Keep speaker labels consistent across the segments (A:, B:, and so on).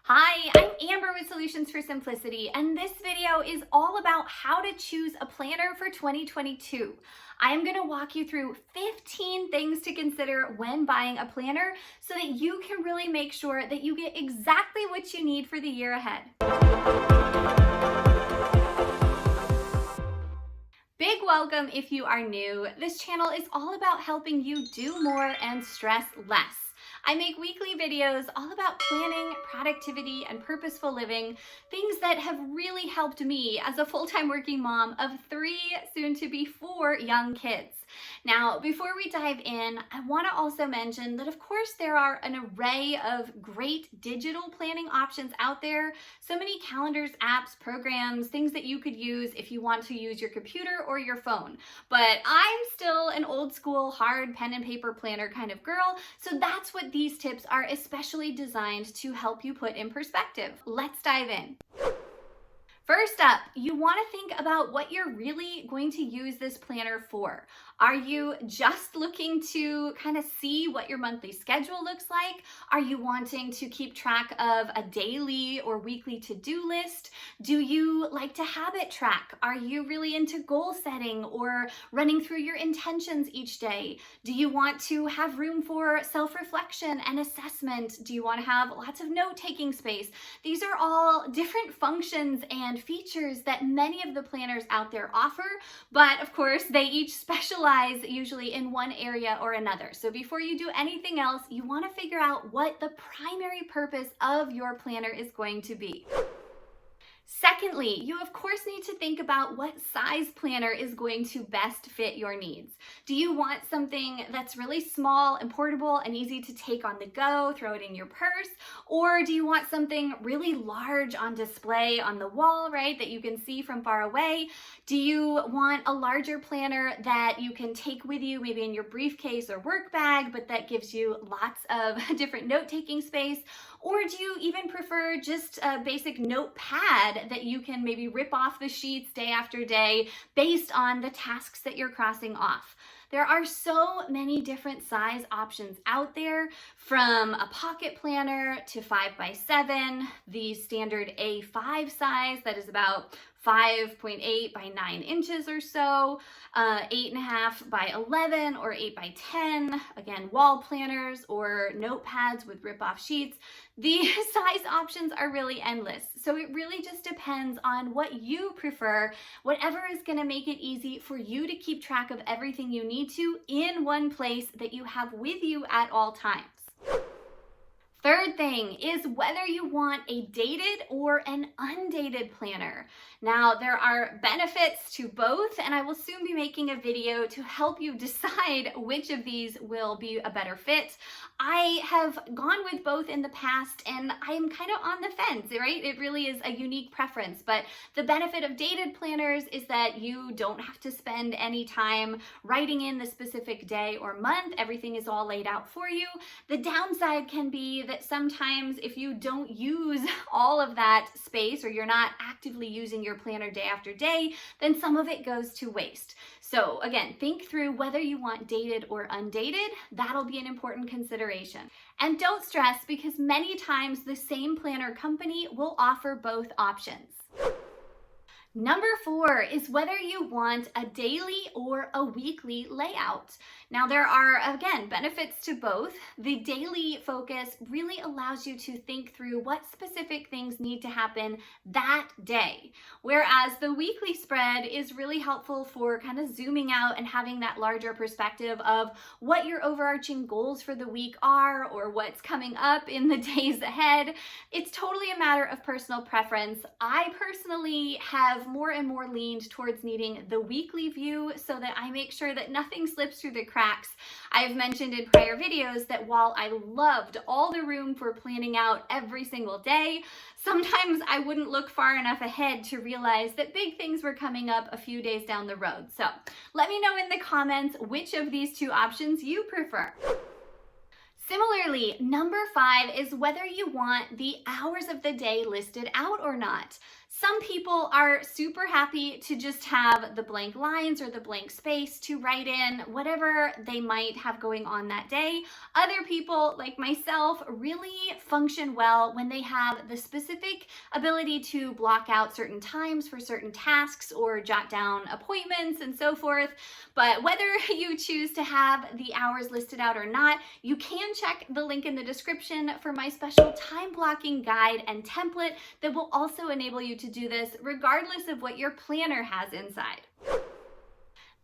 A: Hi, I'm Amber with Solutions for Simplicity, and this video is all about how to choose a planner for 2022. I am going to walk you through 15 things to consider when buying a planner so that you can really make sure that you get exactly what you need for the year ahead. Big welcome if you are new. This channel is all about helping you do more and stress less. I make weekly videos all about planning, productivity, and purposeful living, things that have really helped me as a full-time working mom of 3, soon to be 4 young kids. Now, before we dive in, I want to also mention that of course there are an array of great digital planning options out there. So many calendars, apps, programs, things that you could use if you want to use your computer or your phone. But I'm still an old school, hard pen and paper planner kind of girl, so that's what these tips are especially designed to help you put in perspective. Let's dive in. First up, you want to think about what you're really going to use this planner for. Are you just looking to kind of see what your monthly schedule looks like? Are you wanting to keep track of a daily or weekly to-do list? Do you like to habit track? Are you really into goal setting or running through your intentions each day? Do you want to have room for self-reflection and assessment? Do you want to have lots of note-taking space? These are all different functions and features that many of the planners out there offer, but of course they each specialize usually in one area or another. So before you do anything else, you want to figure out what the primary purpose of your planner is going to be. Secondly, you of course need to think about what size planner is going to best fit your needs. Do you want something that's really small and portable and easy to take on the go, throw it in your purse? Or do you want something really large on display on the wall, right, that you can see from far away? Do you want a larger planner that you can take with you maybe in your briefcase or work bag, but that gives you lots of different note-taking space? Or do you even prefer just a basic notepad that you can maybe rip off the sheets day after day based on the tasks that you're crossing off? There are so many different size options out there, from a pocket planner to 5x7, the standard A5 size that is about 5.8 by 9 inches or so, 8.5 by 11 or 8 by 10, again, wall planners or notepads with rip-off sheets. The size options are really endless. So it really just depends on what you prefer, whatever is going to make it easy for you to keep track of everything you need to in one place that you have with you at all times. Third thing is whether you want a dated or an undated planner. Now, there are benefits to both, and I will soon be making a video to help you decide which of these will be a better fit. I have gone with both in the past, and I am kind of on the fence, right? It really is a unique preference, but the benefit of dated planners is that you don't have to spend any time writing in the specific day or month. Everything is all laid out for you. The downside can be that sometimes if you don't use all of that space or you're not actively using your planner day after day, then some of it goes to waste. So again, think through whether you want dated or undated. That'll be an important consideration. And don't stress, because many times the same planner company will offer both options. Number 4 is whether you want a daily or a weekly layout. Now, there are, again, benefits to both. The daily focus really allows you to think through what specific things need to happen that day, whereas the weekly spread is really helpful for kind of zooming out and having that larger perspective of what your overarching goals for the week are or what's coming up in the days ahead. It's totally a matter of personal preference. I personally have more and more leaned towards needing the weekly view so that I make sure that nothing slips through the cracks. I've mentioned in prior videos that while I loved all the room for planning out every single day, sometimes I wouldn't look far enough ahead to realize that big things were coming up a few days down the road. So let me know in the comments which of these two options you prefer. Similarly, number 5 is whether you want the hours of the day listed out or not. Some people are super happy to just have the blank lines or the blank space to write in whatever they might have going on that day. Other people, like myself, really function well when they have the specific ability to block out certain times for certain tasks or jot down appointments and so forth. But whether you choose to have the hours listed out or not, you can check the link in the description for my special time blocking guide and template that will also enable you to do this regardless of what your planner has inside.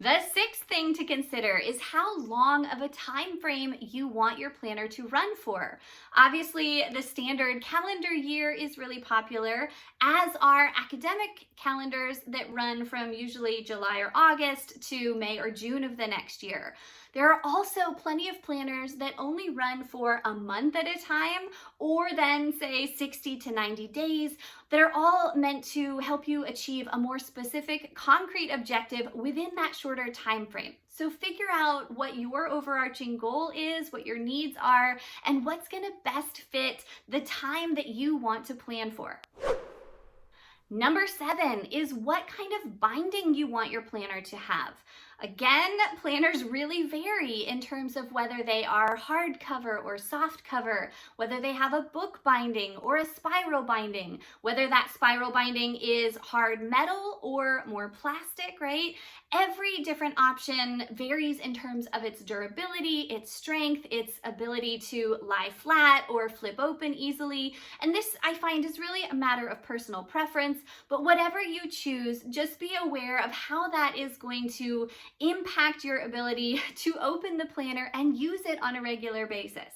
A: The sixth thing to consider is how long of a time frame you want your planner to run for. Obviously, the standard calendar year is really popular, as are academic calendars that run from usually July or August to May or June of the next year. There are also plenty of planners that only run for a month at a time, or then say 60 to 90 days, that are all meant to help you achieve a more specific, concrete objective within that shorter time frame. So figure out what your overarching goal is, what your needs are, and what's going to best fit the time that you want to plan for. Number 7 is what kind of binding you want your planner to have. Again, planners really vary in terms of whether they are hardcover or soft cover, whether they have a book binding or a spiral binding, whether that spiral binding is hard metal or more plastic, right? Every different option varies in terms of its durability, its strength, its ability to lie flat or flip open easily. And this, I find, is really a matter of personal preference, but whatever you choose, just be aware of how that is going to impact your ability to open the planner and use it on a regular basis.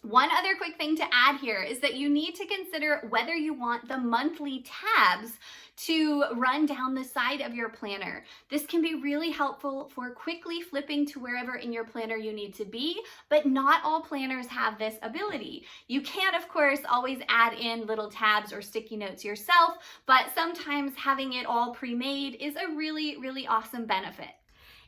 A: One other quick thing to add here is that you need to consider whether you want the monthly tabs to run down the side of your planner. This can be really helpful for quickly flipping to wherever in your planner you need to be, but not all planners have this ability. You can, of course, always add in little tabs or sticky notes yourself, but sometimes having it all pre-made is a really, really awesome benefit.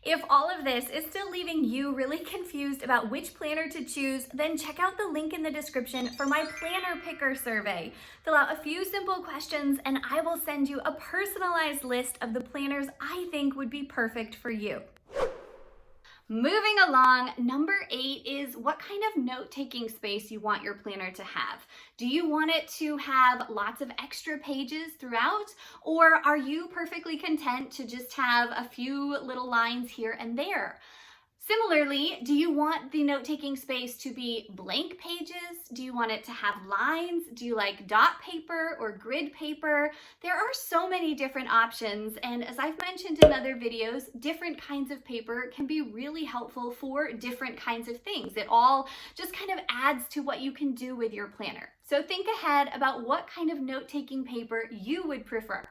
A: If all of this is still leaving you really confused about which planner to choose, then check out the link in the description for my planner picker survey. Fill out a few simple questions and I will send you a personalized list of the planners I think would be perfect for you. Moving along, number 8 is what kind of note-taking space you want your planner to have. Do you want it to have lots of extra pages throughout, or are you perfectly content to just have a few little lines here and there? Similarly, do you want the note-taking space to be blank pages? Do you want it to have lines? Do you like dot paper or grid paper? There are so many different options, and as I've mentioned in other videos, different kinds of paper can be really helpful for different kinds of things. It all just kind of adds to what you can do with your planner. So think ahead about what kind of note-taking paper you would prefer.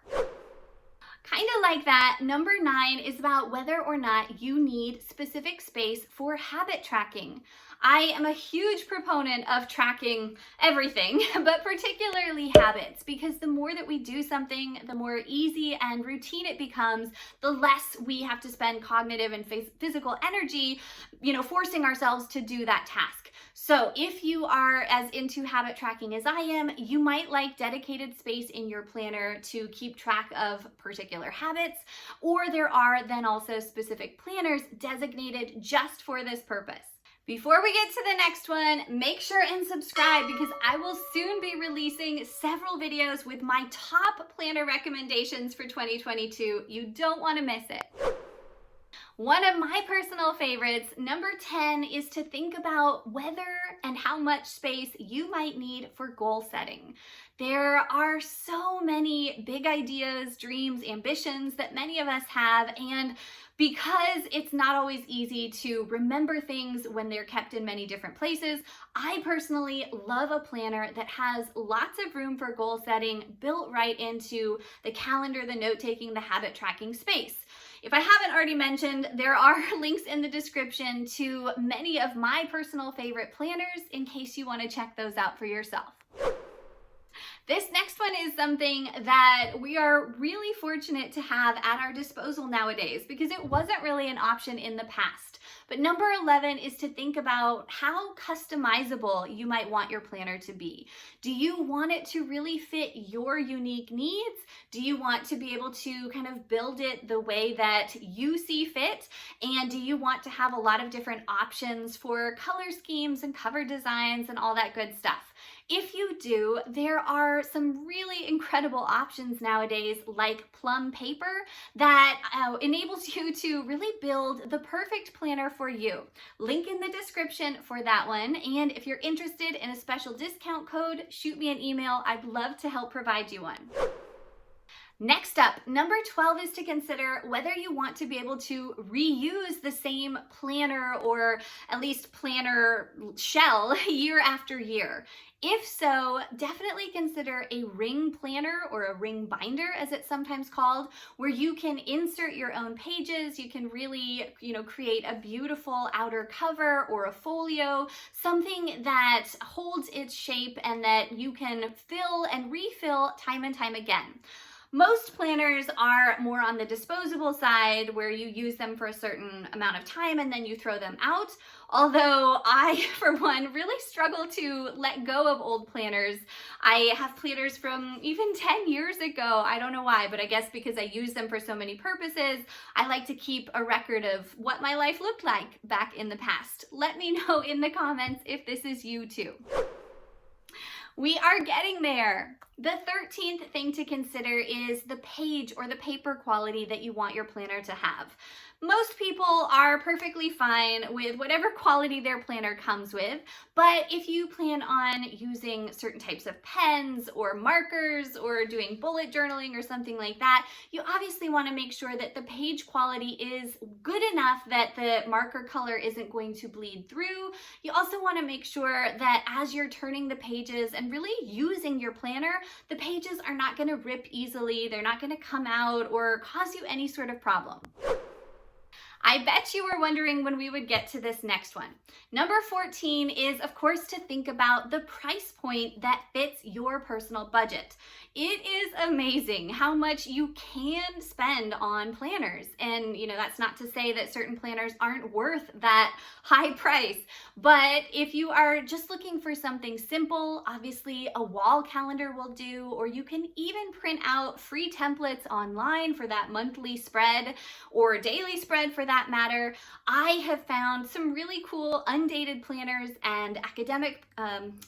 A: Kind of like that, number 9 is about whether or not you need specific space for habit tracking. I am a huge proponent of tracking everything, but particularly habits, because the more that we do something, the more easy and routine it becomes, the less we have to spend cognitive and physical energy, forcing ourselves to do that task. So if you are as into habit tracking as I am, you might like dedicated space in your planner to keep track of particular habits, or there are then also specific planners designated just for this purpose. Before we get to the next one, make sure and subscribe because I will soon be releasing several videos with my top planner recommendations for 2022. You don't want to miss it. One of my personal favorites, number 10, is to think about whether and how much space you might need for goal setting. There are so many big ideas, dreams, ambitions that many of us have, and because it's not always easy to remember things when they're kept in many different places, I personally love a planner that has lots of room for goal setting built right into the calendar, the note-taking, the habit tracking space. If I haven't already mentioned, there are links in the description to many of my personal favorite planners in case you want to check those out for yourself. This next one is something that we are really fortunate to have at our disposal nowadays because it wasn't really an option in the past. But number 11 is to think about how customizable you might want your planner to be. Do you want it to really fit your unique needs? Do you want to be able to kind of build it the way that you see fit? And do you want to have a lot of different options for color schemes and cover designs and all that good stuff? If you do, there are some really incredible options nowadays like Plum Paper that enables you to really build the perfect planner for you. Link in the description for that one. And if you're interested in a special discount code, shoot me an email. I'd love to help provide you one. Next up, number 12 is to consider whether you want to be able to reuse the same planner or at least planner shell year after year. If so, definitely consider a ring planner or a ring binder, as it's sometimes called, where you can insert your own pages. You can really, create a beautiful outer cover or a folio, something that holds its shape and that you can fill and refill time and time again. Most planners are more on the disposable side where you use them for a certain amount of time and then you throw them out. Although I, for one, really struggle to let go of old planners. I have planners from even 10 years ago. I don't know why, but I guess because I use them for so many purposes, I like to keep a record of what my life looked like back in the past. Let me know in the comments if this is you too. We are getting there. The 13th thing to consider is the page or the paper quality that you want your planner to have. Most people are perfectly fine with whatever quality their planner comes with, but if you plan on using certain types of pens or markers or doing bullet journaling or something like that, you obviously want to make sure that the page quality is good enough that the marker color isn't going to bleed through. You also want to make sure that as you're turning the pages and really using your planner, the pages are not going to rip easily, they're not going to come out or cause you any sort of problem. I bet you were wondering when we would get to this next one. Number 14 is, of course, to think about the price point that fits your personal budget. It is amazing how much you can spend on planners. And, that's not to say that certain planners aren't worth that high price. But if you are just looking for something simple, obviously a wall calendar will do, or you can even print out free templates online for that monthly spread or daily spread for that matter. I have found some really cool undated planners and academic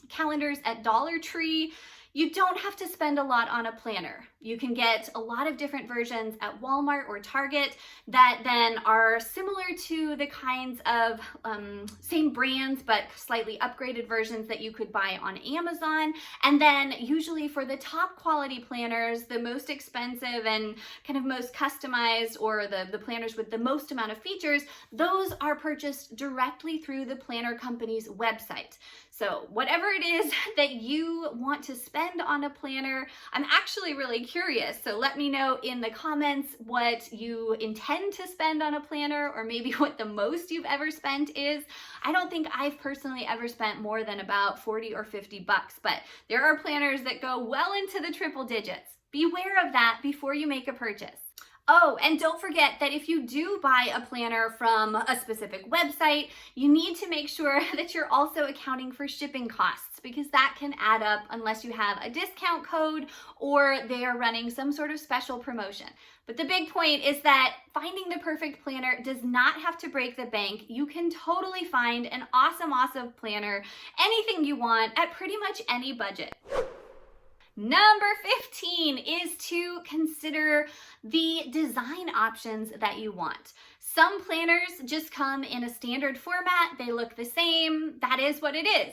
A: calendars at Dollar Tree. You don't have to spend a lot on a planner. You can get a lot of different versions at Walmart or Target that then are similar to the kinds of same brands but slightly upgraded versions that you could buy on Amazon. And then usually for the top quality planners, the most expensive and kind of most customized, or the planners with the most amount of features, those are purchased directly through the planner company's website. So whatever it is that you want to spend on a planner, I'm actually really curious. So let me know in the comments what you intend to spend on a planner, or maybe what the most you've ever spent is. I don't think I've personally ever spent more than about 40 or 50 bucks, but there are planners that go well into the triple digits. Beware of that before you make a purchase. Oh, and don't forget that if you do buy a planner from a specific website, you need to make sure that you're also accounting for shipping costs, because that can add up unless you have a discount code or they are running some sort of special promotion. But the big point is that finding the perfect planner does not have to break the bank. You can totally find an awesome planner, anything you want, at pretty much any budget. Number 15 is to consider the design options that you want. Some planners just come in a standard format. They look the same. That is what it is.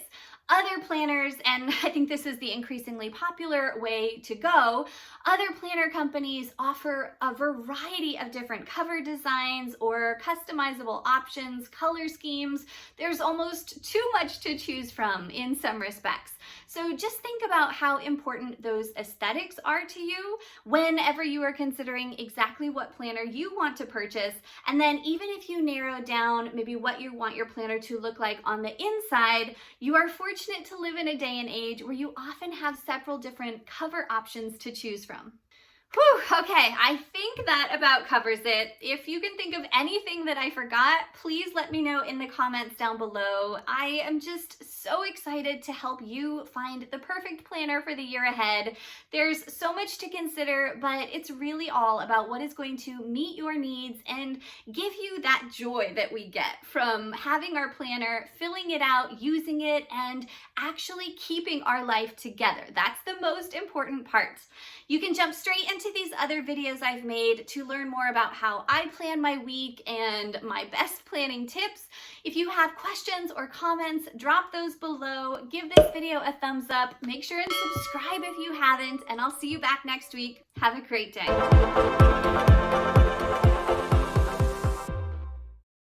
A: Other planners, and I think this is the increasingly popular way to go, other planner companies offer a variety of different cover designs or customizable options, color schemes. There's almost too much to choose from in some respects. So just think about how important those aesthetics are to you whenever you are considering exactly what planner you want to purchase. And then even if you narrow down maybe what you want your planner to look like on the inside, you are fortunate to live in a day and age where you often have several different cover options to choose from. Whew, okay, I think that about covers it. If you can think of anything that I forgot, please let me know in the comments down below. I am just so excited to help you find the perfect planner for the year ahead. There's so much to consider, but it's really all about what is going to meet your needs and give you that joy that we get from having our planner, filling it out, using it, and actually keeping our life together. That's the most important part. You can jump straight into these other videos I've made to learn more about how I plan my week and my best planning tips. If you have questions or comments, drop those below. Give this video a thumbs up. Make sure and subscribe if you haven't, and I'll see you back next week. Have a great day.